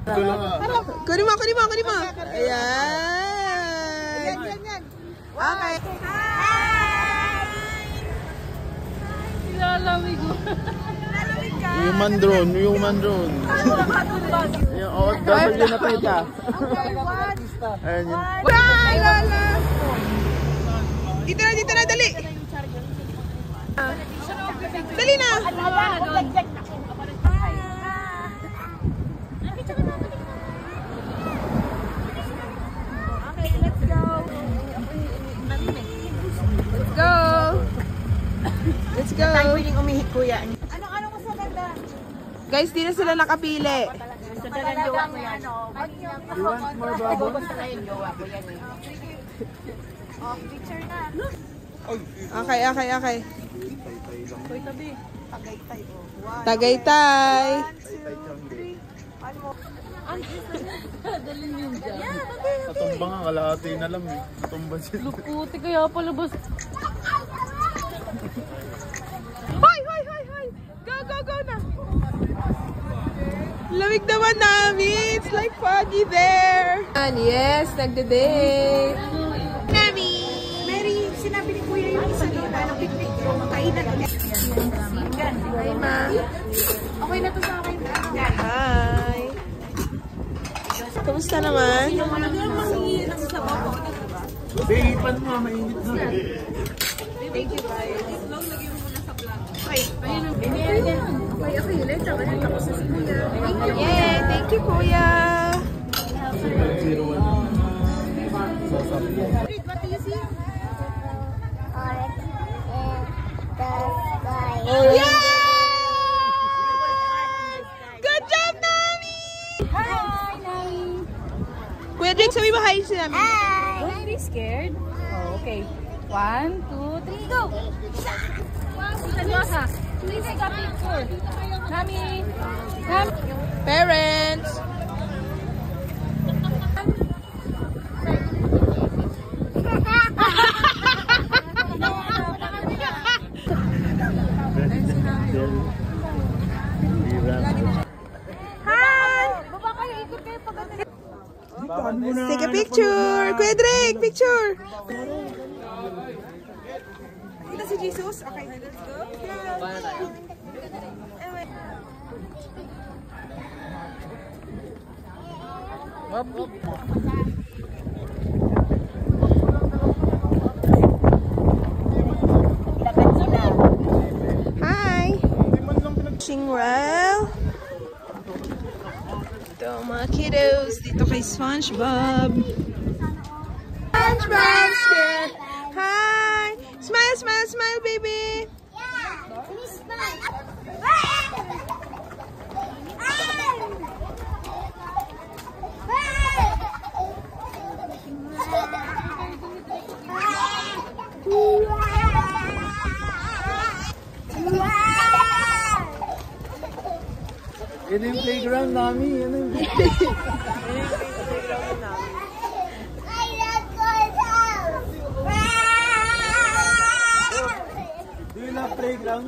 Kunin mo. Ayan. Yan. Okay. Lalamig mo. Human drone. Oo, dahil yun na kita. Ayan yun. Lala! Dito na, dali! Dali na! Okay, let's go. Let's go! Tayo pwedeng umihi, kuya. Ano mo sa ganda? Guys, di na sila nakapili. Sa dalang jowa ko yan. You want more bubble? Basta kayo jowa ko yan eh. Oh, picture na. Okay. Uy, tabi. Tagaytay. Tagaytay. Daling yun dyan. Natumbang ang kalahati na lang eh. Natumbang sila. Lukuti kaya palabas. Hoy! Go na! Lamig naman namin! It's like foggy there! And yes, nagde-date! Nami! Mary, sinabi ni kuya yung isa doon. Anong picnic? Kainan ulit. Hi, ma! Okay na to sa akin. Hi! Kamusta naman? Bayipan mo, mainit na. Thank you, guys. Yay! Thank you, kuya! What do you see? Yay! Good job, Nami! Hi, Nami. Kuya Drake, sabi mo hi si Nami. Don't be scared. Oh, okay. 1, 2, 3, go! Please take a picture. Nami! Parents! Hi! Baba kayo, ikot kayo pag Take a picture! Kuya Drake, picture! Kita si Jesus? Okay, let's go. Hi! Shingwell. Ito mga kiddos. Dito kay SpongeBob. SpongeBob! Hi! Smile, baby! Yan yung playground namin. Yan yung Do you love playground?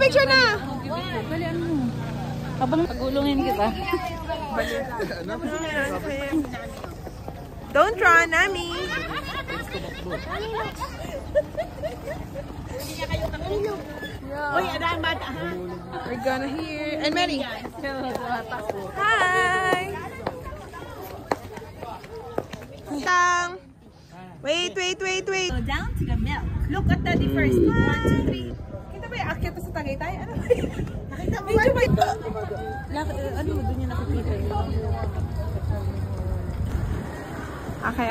Picture na! Balian mo. Habang pagulungin kita. Don't run, Nami! Uy, adaan bata. We're gonna hear... And Mary! Hi! Wait. Go down to the milk. Look at the first. 1, 2, 3. Kita ba yung akyat sa Tagaytay? Ano ba yun? Nakita mo ba? Ano mo doon yung nakikita yun? Okay.